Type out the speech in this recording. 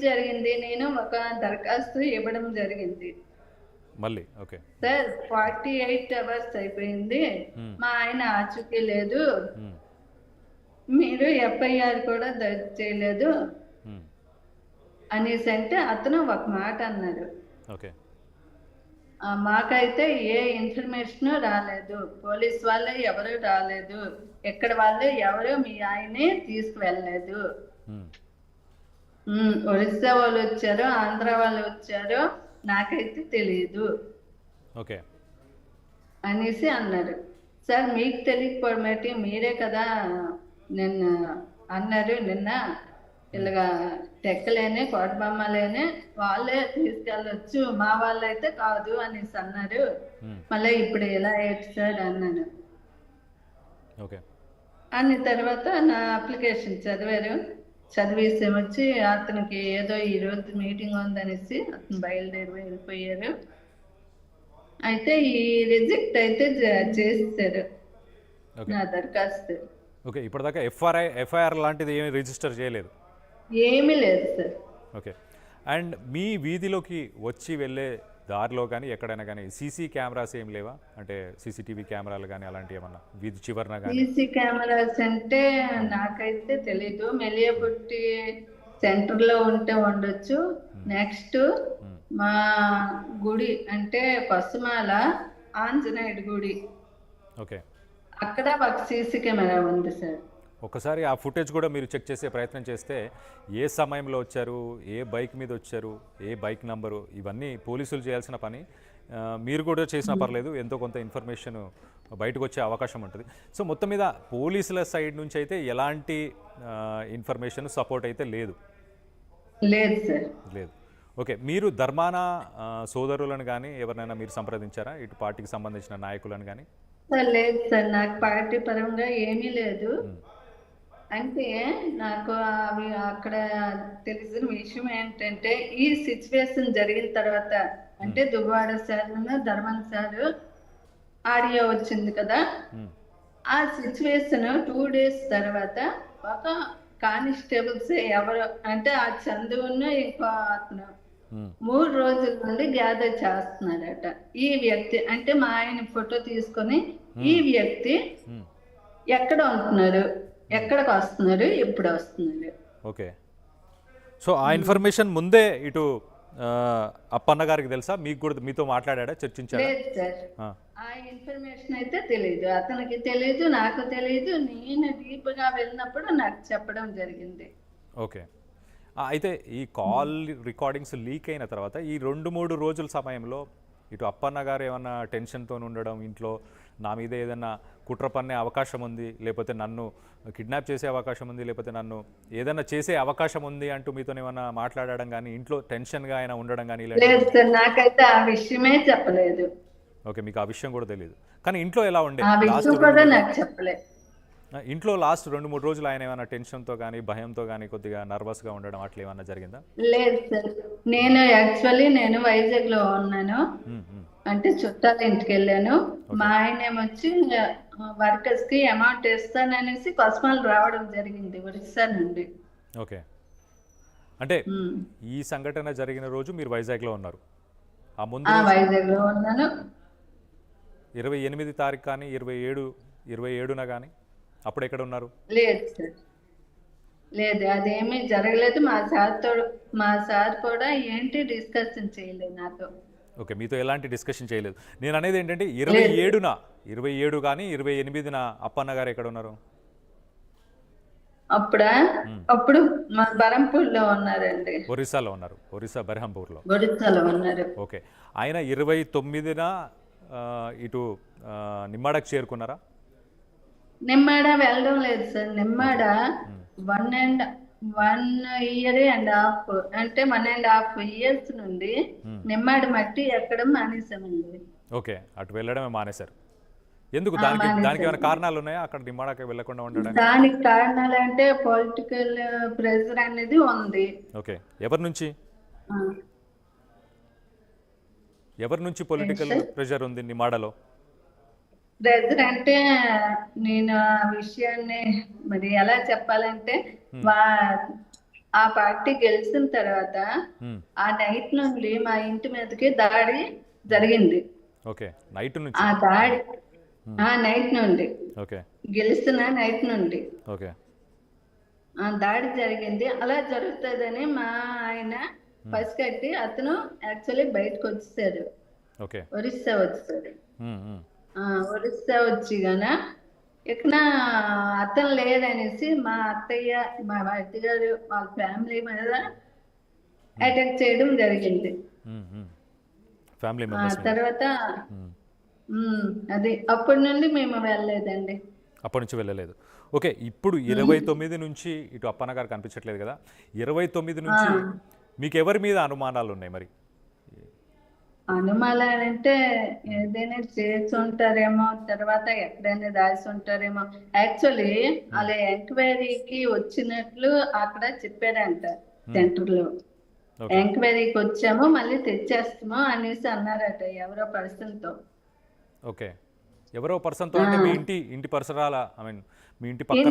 జరిగింది. నేను ఒక దరఖాస్తు ఇవ్వడం జరిగింది. మళ్ళీ ఓకే. సార్ 48 అవర్స్ అయిపోయింది. మా ఆయన ఆచూకీ లేదు. మీరు ఎఫ్ఐఆర్ కూడా దర్జ్ చేయలేదు అనేసి అంటే అతను ఒక మాట అన్నాడు. ఓకే. మాకైతే ఏ ఇన్ఫర్మేషన్ రాలేదు, పోలీస్ వాళ్ళే ఎవరు రాలేదు, ఎక్కడ వాళ్ళు ఎవరు మీ ఆయనే తీసుకువెళ్ళలేదు. ఒరిస్సా వాళ్ళు వచ్చారు, ఆంధ్ర వాళ్ళు వచ్చారు, నాకైతే తెలియదు ఓకే అనేసి అన్నారు. సార్ మీకు తెలియకపోవడం ఏంటి, మీరే కదా నిన్న అన్నారు, నిన్న ఇలాగా టెక్కలేనే కోటబొమ్మలేనే వాళ్ళే తీసుకెళ్ళొచ్చు, మా వాళ్ళైతే కాదు అనేసి అన్నారు. మళ్ళీ ఇప్పుడు ఎలా ఏంటి సార్ అన్నాను. అన్న తర్వాత నా అప్లికేషన్ చదివారు. చదివేసి వచ్చి అతనికి ఏదో ఈరోజు మీటింగ్ ఉందనేసి అతను బయలుదేరి వెళ్ళిపోయారు. అయితే ఈ రిజెక్ట్ అయితే చేస్తారు నా దరఖాస్తు. ఓకే. ఇప్పటిదాకా ఎఫ్ఐఆర్ లాంటిది ఏమీ రిజిస్టర్ చేయలేదు? ఏమీ లేదు సార్. ఓకే. అండ్ మీ వీధిలోకి వచ్చి వెళ్ళే దారిలో కానీ ఎక్కడైనా కానీ సీసీ కెమెరాస్ ఏం లేవా? అంటే సీసీటీవీ కెమెరాలు కానీ అలాంటివి ఏమన్నా వీధి చివరన కానీ? సీసీ కెమెరాస్ అంటే నాకైతే తెలీదు. మెలియపుట్టి సెంటర్లో ఉంటే ఉండొచ్చు. నెక్స్ట్ మా గుడి అంటే పసుమాల ఆంజనేయుడి గుడి, ఓకే, అక్కడ ఒక సీసీ కెమెరా ఉంది సార్. ఒకసారి ఆ ఫుటేజ్ కూడా మీరు చెక్ చేసే ప్రయత్నం చేస్తే ఏ సమయంలో వచ్చారు, ఏ బైక్ మీద వచ్చారు, ఏ బైక్ నంబరు, ఇవన్నీ పోలీసులు చేయాల్సిన పని. మీరు కూడా చేసినా పర్లేదు, ఎంతో కొంత ఇన్ఫర్మేషన్ బయటకు వచ్చే అవకాశం ఉంటుంది. సో మొత్తం మీద పోలీసుల సైడ్ నుంచి అయితే ఎలాంటి ఇన్ఫర్మేషన్ సపోర్ట్ అయితే లేదు? లేదు సార్. లేదు. ఓకే. మీరు ధర్మాన సోదరులను కానీ ఎవరినైనా మీరు సంప్రదించారా, ఇటు పార్టీకి సంబంధించిన నాయకులను కానీ? లేదు సార్, నాకు పార్టీ పరంగా ఏమీ లేదు. అంటే నాకు అవి అక్కడ తెలిసిన విషయం ఏంటంటే, ఈ సిచ్యువేషన్ జరిగిన తర్వాత అంటే Duvvada sir Dharman sir audio వచ్చింది కదా, ఆ సిచ్యువేషన్ 2 days తర్వాత ఒక కానిస్టేబుల్స్ ఎవరు అంటే ఆ చందువును ఇంకో అతను 3 రోజుల నుండి గ్యాదర్ చేస్తున్నారట. ఈ వ్యక్తి అంటే మా ఆయన ఫోటో తీసుకొని ఈ వ్యక్తి ఎక్కడ ఉంటున్నారు, ఎక్కడికి వస్తున్నారు, ఎప్పుడు వస్తున్నారు. ఓకే. సో ఆ ఇన్ఫర్మేషన్ ముందే ఇటు అప్పన్న గారికి తెలుసా? మీకు కూడా మీతో మాట్లాడా, చర్చించారా? లేదు సార్, ఆ ఇన్ఫర్మేషన్ అయితే తెలియదు. అతనికి తెలియదు, నాకు తెలియదు. నేను డీప్గా వెళ్ళినప్పుడు నాకు చెప్పడం జరిగింది. ఓకే. అయితే ఈ కాల్ రికార్డింగ్స్ లీక్ అయిన తర్వాత ఈ 2-3 రోజుల సమయంలో ఇటు అప్పన్న గారు ఏమన్నా టెన్షన్తో ఉండడం, ఇంట్లో నా మీద ఏదైనా కుట్ర పన్నే అవకాశం ఉంది, లేకపోతే నన్ను కిడ్నాప్ చేసే అవకాశం ఉంది, లేకపోతే నన్ను ఏదైనా చేసే అవకాశం ఉంది అంటూ మీతో ఏమన్నా మాట్లాడడం కానీ, ఇంట్లో టెన్షన్గా ఆయన ఉండడం కానీ? లేదు సార్, నాకైతే ఆ విషయమే చెప్పలేదు. ఓకే. మీకు ఆ విషయం కూడా తెలియదు. కానీ ఇంట్లో ఎలా ఉండే? నాకు చెప్పలేదు. ఇంట్లో లాస్ట్ 2-3 రోజులు ఆయన ఏమైనా టెన్షన్తో కానీ, భయంతో కానీ, కొద్దిగా నర్వస్గా ఉండడం అట్లా ఏమన్నా జరిగిందా? లేదు సార్, నేను వైజాగ్లో ఉన్నాను. అంటే చుట్టాల ఇంటికి వెళ్ళాను. మా ఆయన ఏమొచ్చి వర్కర్స్ కి అమౌంట్ ఇస్తాననేసి పసుమాలు రావడం జరిగింది ఒరిస్సా నుండి. ఓకే. అంటే ఈ సంఘటన జరిగిన రోజు మీరు వైజాగ్లో ఉన్నారు? ఆ ముందు వైజాగ్లో ఉన్నాను. 28 తారీఖు కానీ 27న కానీ అప్పుడు ఎక్కడ ఉన్నారు? లేదు సార్, లేదు, అదేమీ జరగలేదు. మా సార్ కూడా ఏంటి డిస్కషన్ చేయలేదు నాతో. ఓకే. మీతో ఎలాంటి డిస్కషన్ చేయలేదు. నేను అనేది ఏంటంటే 27 కానీ 28న అప్పన్న గారు ఎక్కడ ఉన్నారు? అప్పుడు మా బరంపూర్లో ఉన్నారండి. ఒరిస్సాలో ఉన్నారు. ఒరిస్సా బెర్హంపూర్లో ఉన్నారు. ఓకే. ఆయన 29న ఇటు నిమ్మాడకు చేరుకున్నారా? నిమ్మాడ వెళ్ళడం లేదు సార్. నిమ్మాడ 1.5 years అంటే 1.5 years నుండి నిమ్మాడ మట్టి ఎక్కడం మానేసామండి. ఓకే. అటు వెళ్ళడమే మానేశారు. ఎందుకు? దానికి ఏమైనా కారణాలు ఉన్నాయా అక్కడ నిమ్మాడకి వెళ్ళకుండా ఉండడానికి? దానికి కారణాలు అంటే పొలిటికల్ ప్రెషర్ అనేది ఉంది. ఓకే. ఎవరి నుంచి పొలిటికల్ ప్రెషర్ ఉంది నిమ్మాడలో? ప్రెజర్ అంటే నేను ఆ విషయాన్ని మరి ఎలా చెప్పాలంటే ఆ పార్టీ గెలిచిన తర్వాత మ్మ్. ఆ నైట్ నుండి మా ఇంటి మీదకి దాడి జరిగింది. ఓకే, నైట్ ఆ నుంచి. దాడి ఆ నైట్ నుండి, ఓకే. గెలిచిన నైట్ నుండి ఓకే. ఆ దాడి జరిగింది. అలా జరుగుతుందని మా ఆయన పసిగట్టి అతను యాక్చువల్లీ బయటకు వచ్చేసాడు, ఓకే. ఒరిస్సా వచ్చేసాడు. మ్మ్. మ్మ్. ఒరిస్సా వచ్చి గన ఇక్కడ అతను లేదనేసి మా అత్తయ్య, మా భర్త గారు, వాళ్ళ ఫ్యామిలీ మీద అటాక్ చేయడం జరిగింది. మ్మ్. మ్మ్. ఫ్యామిలీ ఆ మెంబర్స్ మీద. తర్వాత మ్మ్. అది అప్పటి నుండి మేము వెళ్ళలేదండి. అప్పటి నుంచి వెళ్ళలేదు. ఓకే, ఇప్పుడు 29 నుంచి ఇటు అప్పన్న గారు కనిపించట్లేదు కదా, 29 నుంచి మీకు ఎవరి మీద అనుమానాలు ఉన్నాయి మరి? అనుమానాలంటే ఏదైనా చేసి ఉంటారేమో, తర్వాత ఎక్కడైనా రాసి ఉంటారేమో. యాక్చువల్లీ అలా ఎంక్వైరీకి వచ్చినట్లు అక్కడ చెప్పారంట సెంటర్లో. ఓకే. ఎంక్వైరీకి వచ్చాము, మళ్ళీ తెచ్చేస్తాము అనేసి అన్నారట ఎవరో పర్సన్ తో. ఓకే, ఎవరో పర్సన్తో అంటే మీ ఇంటి పరిసరాల, ఐ మీన్ మీ ఇంటి పక్కన